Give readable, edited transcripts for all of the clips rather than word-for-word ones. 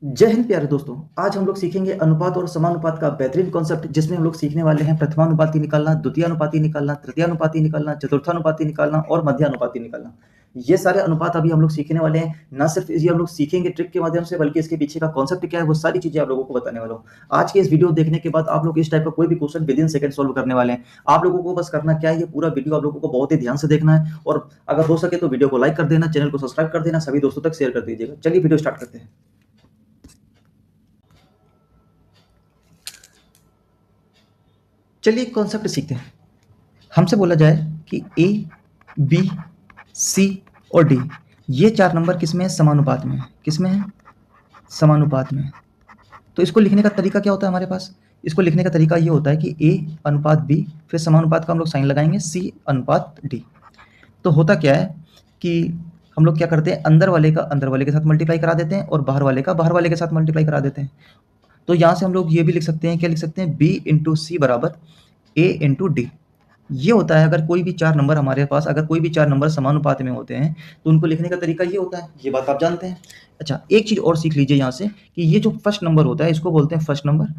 जय हिंद प्यारे दोस्तों। आज हम लोग सीखेंगे अनुपात और समानुपात का बेहतरीन कॉन्सेप्ट, जिसमें हम लोग सीखने वाले हैं प्रथमानुपाती निकालना, द्वितीयानुपाती निकालना, तृतीयानुपाती निकालना, चतुर्थानुपाती निकालना और मध्यानुपाती निकालना। ये सारे अनुपात अभी हम लोग सीखने वाले हैं। ना सिर्फ ये हम लोग सीखेंगे ट्रिक के माध्यम से, बल्कि इसके पीछे का कॉन्सेप्ट क्या है वो सारी चीजें आप लोगों को बताने वाला हूँ। आज के इस वीडियो देखने के बाद आप लोग इस टाइप का कोई भी question with in second solve करने वाले हैं। आप लोगों को बस करना क्या है, ये पूरा वीडियो आप लोगों को बहुत ही ध्यान से देखना है, और अगर हो सके तो वीडियो को लाइक कर देना, चैनल को सब्सक्राइब कर देना, सभी दोस्तों तक शेयर कर दीजिएगा। चलिए वीडियो स्टार्ट करते हैं। चलिए एक कॉन्सेप्ट सीखते हैं। हमसे बोला जाए कि ए, बी, सी और डी, ये चार नंबर किसमें है? समानुपात में। किसमें है? समानुपात में। तो इसको लिखने का तरीका क्या होता है हमारे पास? इसको लिखने का तरीका ये होता है कि ए अनुपात बी, फिर समानुपात का हम लोग साइन लगाएंगे सी अनुपात डी। तो होता क्या है कि हम लोग क्या करते हैं, अंदर वाले का अंदर वाले के साथ मल्टीप्लाई करा देते हैं और बाहर वाले का बाहर वाले के साथ मल्टीप्लाई करा देते हैं। तो यहाँ से हम लोग ये भी लिख सकते हैं, क्या लिख सकते हैं, बी इंटू सी बराबर ए इंटू डी। ये होता है अगर कोई भी चार नंबर हमारे पास, अगर कोई भी चार नंबर समानुपात में होते हैं तो उनको लिखने का तरीका ये होता है। ये बात आप जानते हैं। अच्छा, एक चीज और सीख लीजिए यहाँ से कि ये जो फर्स्ट नंबर होता है इसको बोलते हैं फर्स्ट नंबर,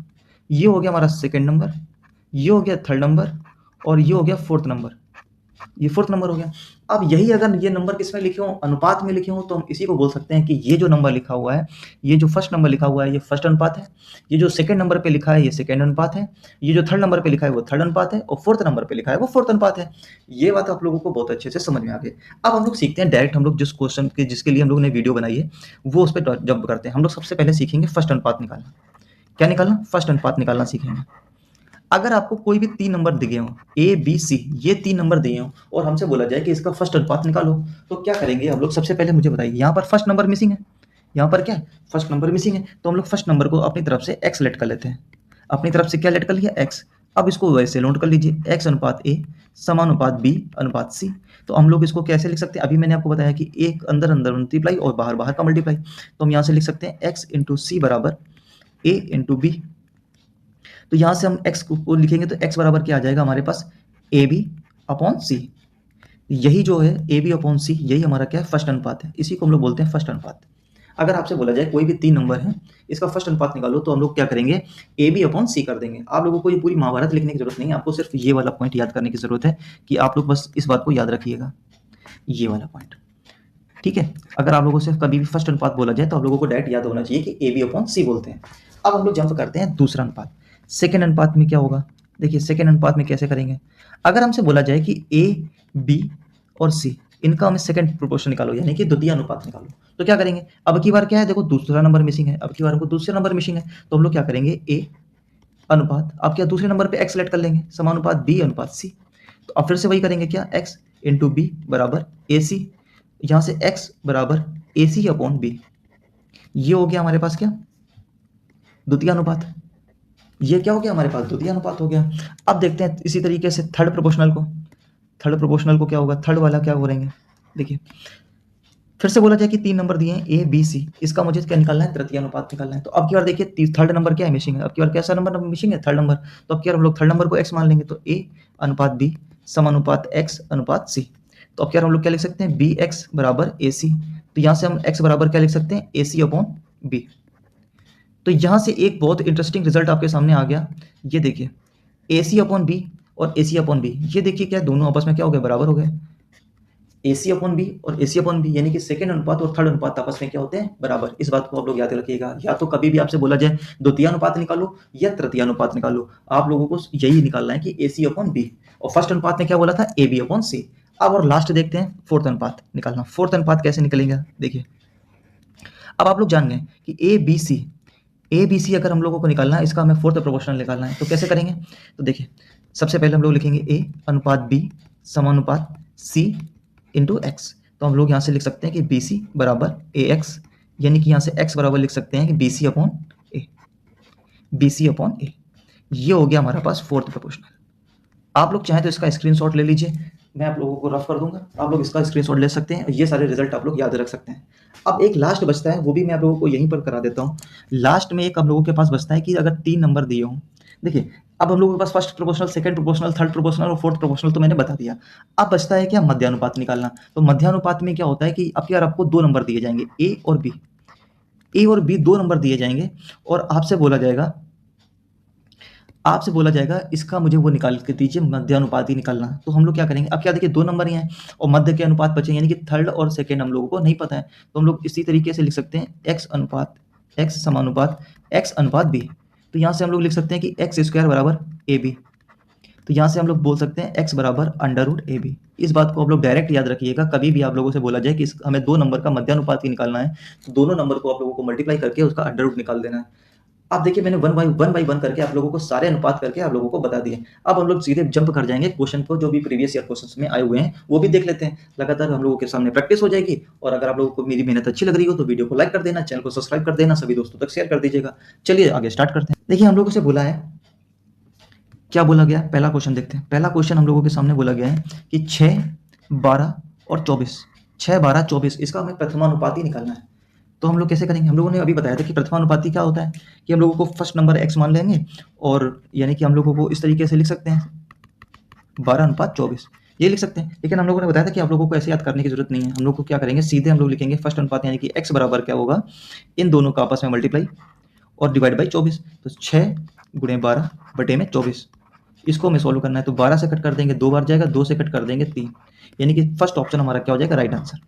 ये हो गया हमारा सेकंड नंबर, ये हो गया थर्ड नंबर, और ये हो गया फोर्थ नंबर। ये फोर्थ नंबर हो गया। अब यही अगर ये नंबर किसमें लिखे हो, अनुपात में लिखे हो, तो हम इसी को बोल सकते हैं कि ये जो नंबर लिखा हुआ है, ये जो फर्स्ट नंबर लिखा हुआ है ये फर्स्ट अनुपात है, ये जो सेकंड नंबर पे लिखा है ये सेकंड अनुपात है, ये जो थर्ड नंबर पे लिखा है वो थर्ड अनुपात है, और फोर्थ नंबर पे लिखा है वो फोर्थ अनुपात है। ये बात आप लोगों को बहुत अच्छे से समझ में आ गई। अब हम लोग सीखते हैं डायरेक्ट, हम लोग जिस क्वेश्चन के जिसके लिए हम लोग ने वीडियो बनाई है वो उस पर जंप करते हैं। हम लोग सबसे पहले सीखेंगे फर्स्ट अनुपात निकालना। क्या निकालना? फर्स्ट अनुपात निकालना सीखेंगे। अगर आपको कोई भी तीन नंबर दिए हों, ए बी सी, ये तीन नंबर दिए हों, और हमसे बोला जाए कि इसका फर्स्ट अनुपात निकालो, तो क्या करेंगे हम लोग? सबसे पहले मुझे बताइए, यहाँ पर फर्स्ट नंबर मिसिंग है, यहाँ पर क्या है, फर्स्ट नंबर मिसिंग है, तो हम लोग फर्स्ट नंबर को अपनी तरफ से एक्स लेट कर लेते हैं। अपनी तरफ से क्या लेट कर लिया? एक्स। अब इसको वैसे नोट कर लीजिए, एक्स अनुपात ए समानुपात बी अनुपात सी। तो हम लोग इसको कैसे लिख सकते हैं? अभी मैंने आपको बताया कि एक अंदर अंदर मल्टीप्लाई और बाहर बाहर का मल्टीप्लाई, तो हम यहाँ से लिख सकते हैं एक्स इंटू सी बराबर ए इंटू बी। तो यहाँ से हम x को लिखेंगे तो x बराबर क्या आ जाएगा हमारे पास? ए बी अपॉन सी। यही जो है ए बी अपॉन सी, यही हमारा क्या है? फर्स्ट अनुपात है। इसी को हम लोग बोलते हैं फर्स्ट अनुपात। अगर आपसे बोला जाए कोई भी तीन नंबर है इसका फर्स्ट अनुपात निकालो, तो हम लोग क्या करेंगे? ए बी अपॉन सी कर देंगे। आप लोगों को ये पूरी महाभारत लिखने की जरूरत नहीं है, आपको सिर्फ ये वाला पॉइंट याद करने की जरूरत है कि आप लोग बस इस बात को याद रखिएगा, ये वाला पॉइंट। ठीक है, अगर आप लोगों से कभी भी फर्स्ट अनुपात बोला जाए तो आप लोगों को डायरेक्ट याद होना चाहिए कि ए बी अपॉन सी बोलते हैं। अब हम लोग जंप करते हैं दूसरा अनुपात। सेकेंड अनुपात में क्या होगा? देखिए सेकेंड अनुपात में कैसे करेंगे। अगर हमसे बोला जाए कि ए बी और सी, इनका हमें सेकंड प्रोपोर्शन निकालो, यानी कि द्वितीय अनुपात निकालो, तो क्या करेंगे? अब की बार क्या है, देखो दूसरा नंबर मिसिंग है, अब की बार हमको दूसरा नंबर मिसिंग है, तो हम लोग क्या करेंगे? ए अनुपात, अब क्या दूसरे नंबर पे एक्स सेलेक्ट कर लेंगे, समानुपात बी अनुपात सी। तो अब फिर से वही करेंगे, क्या? एक्स इंटू बी बराबर ए सी। यहाँ से x बराबर ए सी अपॉन बी। ये हो गया हमारे पास क्या? द्वितीय अनुपात। ये क्या हो गया हमारे पास? द्वितीय अनुपात हो गया। अब देखते हैं इसी तरीके से थर्ड प्रोपोर्शनल को। थर्ड प्रोपोर्शनल को क्या होगा? थर्ड वाला क्या हो रहेंगे? देखिए फिर से बोला जाए कि तीन नंबर दिए हैं ए बी सी, इसका मुझे क्या निकालना है? तृतीय अनुपात निकालना है। तो अब की बार देखिए थर्ड नंबर क्या है? मिसिंग है। अब की बार कैसा नंबर मिसिंग है? Third number. तो अब की बार हम लोग थर्ड नंबर को एक्स मान लेंगे, तो ए अनुपात बी समानुपात एक्स अनुपात सी। तो अब क्या हम लोग क्या लिख सकते हैं? बी एक्स बराबर ए सी। तो यहाँ से हम एक्स बराबर क्या लिख सकते हैं? ए सी अपॉन बी। तो यहाँ से एक बहुत इंटरेस्टिंग रिजल्ट आपके सामने आ गया। ये देखिए ए सी अपॉन बी और ए सी अपॉन बी, ये देखिए क्या दोनों आपस में क्या हो गए? बराबर हो गए। ए सी अपॉन बी और ए सी अपॉन बी, यानी कि सेकंड अनुपात और थर्ड अनुपात आपस में क्या होते हैं? बराबर। इस बात को आप लोग याद रखिएगा। या तो कभी भी आपसे बोला जाए द्वितीय अनुपात निकालो या तृतीय अनुपात निकालो, आप लोगों को यही निकालना है कि ए सी अपॉन बी। और फर्स्ट अनुपात में क्या बोला था? ए बी अपॉन सी। अब और लास्ट देखते हैं फोर्थ अनुपात निकालना। फोर्थ अनुपात कैसे निकलेंगे? देखिए अब आप लोग जान गए कि ए बी सी अगर हम लोगों को निकालना है, इसका हमें फोर्थ प्रोपोर्शनल निकालना है, तो कैसे करेंगे? तो देखिए सबसे पहले हम लोग लिखेंगे ए अनुपात बी समानुपात सी इंटू एक्स। तो हम लोग यहाँ से लिख सकते हैं कि बी सी बराबर ए एक्स, यानी कि यहाँ से एक्स बराबर लिख सकते हैं कि बी सी अपॉन ए। बी सी अपॉन ए, ये हो गया हमारा पास फोर्थ प्रोपोर्शनल। आप लोग चाहें तो इसका स्क्रीनशॉट ले लीजिए, मैं आप लोगों को रफ कर दूंगा, आप लोग इसका स्क्रीनशॉट ले सकते हैं, ये सारे रिजल्ट आप लोग याद रख सकते हैं। अब एक लास्ट बचता है, वो भी मैं आप लोगों को यहीं पर करा देता हूँ। लास्ट में एक हम लोगों के पास बचता है कि अगर तीन नंबर दिए हों, देखिए अब हम लोगों के पास first proportional, second proportional, third proportional और फोर्थ प्रोपोर्शनल तो मैंने बता दिया। अब बचता है क्या? मध्यानुपात निकालना। तो मध्यानुपात में क्या होता है कि अब यार आपको दो नंबर दिए जाएंगे, ए और बी। ए और बी 2 नंबर दिए जाएंगे और आपसे बोला जाएगा इसका मुझे वो निकाल के दीजिए, मध्य अनुपात ही निकालना। तो हम लोग क्या करेंगे, अब क्या देखिए 2 नंबर ही हैं और मध्य के अनुपात बचे, यानी कि थर्ड और सेकंड हम लोगों को नहीं पता है। तो हम लोग इसी तरीके से लिख सकते हैं x समानुपात x अनुपात b। तो यहाँ से हम लोग लिख सकते हैं कि एक्स स्क्वायर बराबर ए बी। तो यहाँ से हम लोग बोल सकते हैं x बराबर अंडर रूट ए बी। इस बात को आप लोग डायरेक्ट याद रखिएगा, कभी भी आप लोगों से बोला जाए कि हमें 2 नंबर का मध्यानुपात ही निकालना है, तो दोनों नंबर को आप लोगों को मल्टीप्लाई करके उसका अंडर रूट निकाल देना है। आप देखिए मैंने वन बाई वन करके आप लोगों को सारे अनुपात करके आप लोगों को बता दिए। अब हम लोग सीधे जंप कर जाएंगे क्वेश्चन को, जो भी प्रीवियस ईयर क्वेश्चंस में आए हुए हैं वो भी देख लेते हैं। लगातार हम लोगों के सामने प्रैक्टिस हो जाएगी। और अगर आप लोगों को मेरी मेहनत अच्छी लग रही हो तो वीडियो को लाइक कर देना, चैनल को सब्सक्राइब कर देना, सभी दोस्तों तक शेयर कर दीजिएगा। चलिए आगे स्टार्ट करते हैं। देखिए हम लोगों से बोला है, क्या बोला गया, पहला क्वेश्चन देखते हैं। पहला क्वेश्चन हम लोगों के सामने बोला गया है कि 6, 12 और 24, 6, 12, 24 इसका हमें प्रथमानुपात ही निकालना है। तो हम लोग कैसे करेंगे, हम लोगों ने अभी बताया था कि प्रथमानुपाती क्या होता है कि हम लोगों को फर्स्ट नंबर x मान लेंगे और यानी कि हम लोगों को इस तरीके से लिख सकते हैं 12:24 ये लिख सकते हैं। लेकिन हम लोगों ने बताया था कि आप लोगों को ऐसे याद करने की जरूरत नहीं है। हम लोग को क्या करेंगे, सीधे हम लोग लिखेंगे फर्स्ट अनुपात यानी कि x बराबर क्या होगा, इन दोनों का आपस में मल्टीप्लाई और डिवाइड बाई 24। तो 6 गुणे 12 बटे में 24, इसको हमें सॉल्व करना है। तो 12 से कट कर देंगे 2 बार जाएगा, 2 से कट कर देंगे 3, यानी कि फर्स्ट ऑप्शन हमारा क्या हो जाएगा, राइट आंसर।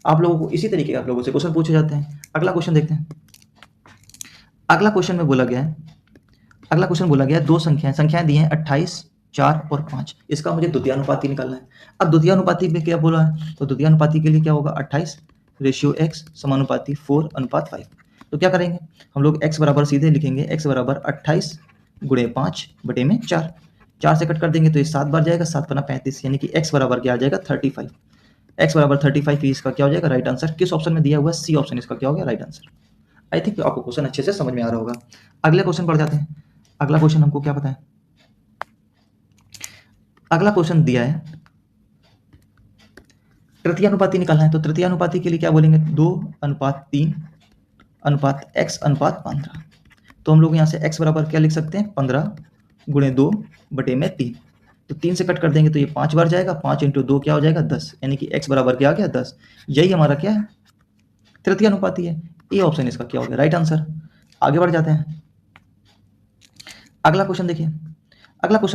आप लोगों को इसी तरीके के आप लोगों से क्वेश्चन पूछे जाते हैं। अगला क्वेश्चन देखते हैं। अगला क्वेश्चन में बोला गया है 2 संख्याएं दी हैं 28, 4 और 5, इसका मुझे द्वितीयानुपाती निकालना है। अब द्वितीयानुपाती में क्या बोला है, तो द्वितीयानुपाती के लिए क्या होगा, 28 रेशियो x समानुपाती 4:5। तो क्या करेंगे हम लोग, x बराबर सीधे लिखेंगे x बराबर 28 गुणे 5 बटे में 4, 4 से कट कर देंगे तो ये 7 बार जाएगा, 7 पन्ना 35, यानी कि x बराबर क्या आ जाएगा 35। x बराबर 35 ही इसका क्या हो जाएगा, राइट आंसर। किस ऑप्शन में दिया हुआ है, सी ऑप्शन इसका क्या हो गया, राइट आंसर। आई थिंक आपको क्वेश्चन अच्छे से समझ में आ रहा होगा। अगले क्वेश्चन पर जाते हैं। अगला क्वेश्चन हमको क्या पता है, अगला क्वेश्चन दिया है तृतीयानुपाती निकालना है। तो तृतीयानुपाती के लिए क्या बोलेंगे, 2:3 अनुपात x अनुपात 15। तो हम लोग यहाँ से x बराबर क्या लिख सकते हैं, 15 गुणे 2 बटे में 3। तो 3 से कट कर देंगे तो ये 5 बार जाएगा, 5 इंटू 2 क्या हो जाएगा 10, यानी कि x बराबर क्या आ गया 10। यही हमारा क्या है, तृतीयानुपाती है। ए ऑप्शन इसका क्या हो गया, राइट आंसर। आगे बढ़ जाते हैं। अगला क्वेश्चन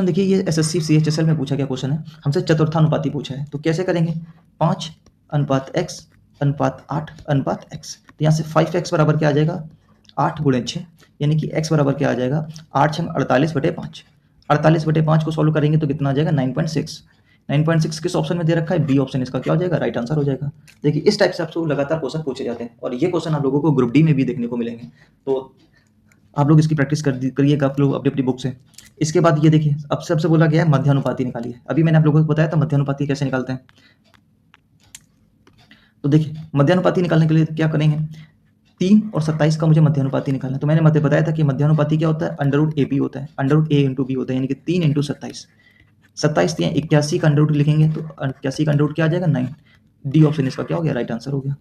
देखिए, ये एसएससी सीएचएसएल में पूछा गया क्वेश्चन है। हमसे चतुर्थानुपाती पूछा है। तो कैसे करेंगे, 5 अनुपात x अनुपात 8 अनुपात x। तो यहाँ से 5x बराबर क्या आ जाएगा, 8 गुणे 6, यानी कि x बराबर क्या आ जाएगा, 8 6 48 बटे 5। 48 बटे 5 को सॉल्व करेंगे तो कितना आ जाएगा, 9.6। 9.6 किस ऑप्शन में दे रखा है, बी ऑप्शन इसका क्या हो जाएगा, राइट आंसर हो जाएगा। देखिए इस टाइप से आपसे लगातार क्वेश्चन पूछे जाते हैं और ये क्वेश्चन आप लोगों को ग्रुप डी में भी देखने को मिलेंगे। तो आप लोग इसकी प्रैक्टिस करिएगा आप लोग अपनी अपनी बुक से। इसके बाद ये देखिए, अब सबसे बोला गया है मध्यानुपाती निकालिए। अभी मैंने आप लोगों को बताया था मध्यानुपाती कैसे निकालते हैं। तो देखिए मध्यानुपाती निकालने के लिए क्या करेंगे, 3 और 27 का मुझे मध्यानुपाती निकालना है। तो मैंने बताया था कि मध्यानुपाती क्या होता है, अंडर रूट ए बी होता है, अंडर रूट ए इंटू बी होता है, यानी कि 3 इंटू 27। 27 दिए 81 का अंडर रूट लिखेंगे तो 81 का अंडर रूट क्या आ जाएगा, 9। डी ऑप्शन इसका क्या हो गया, राइट आंसर हो गया।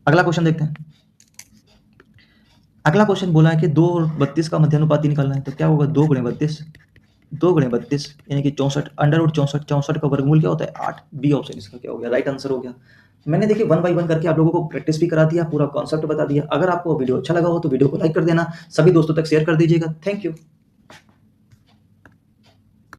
अगला क्वेश्चन देखते हैं। अगला क्वेश्चन बोला है कि 2 और 32 का मध्यानुपाती निकालना है। तो क्या होगा, 2 गुणे 32, 2 गुणे 32 यानी कि 64, अंडर रूट 64, 64 का वर्गमूल क्या होता है 8। बी ऑप्शन इसका क्या हो गया, राइट आंसर हो गया। मैंने देखिए 1 बाई 1 करके आप लोगों को प्रैक्टिस भी करा दिया, पूरा कॉन्सेप्ट बता दिया। अगर आपको वीडियो अच्छा लगा हो तो वीडियो को लाइक कर देना, सभी दोस्तों तक शेयर कर दीजिएगा। Thank you.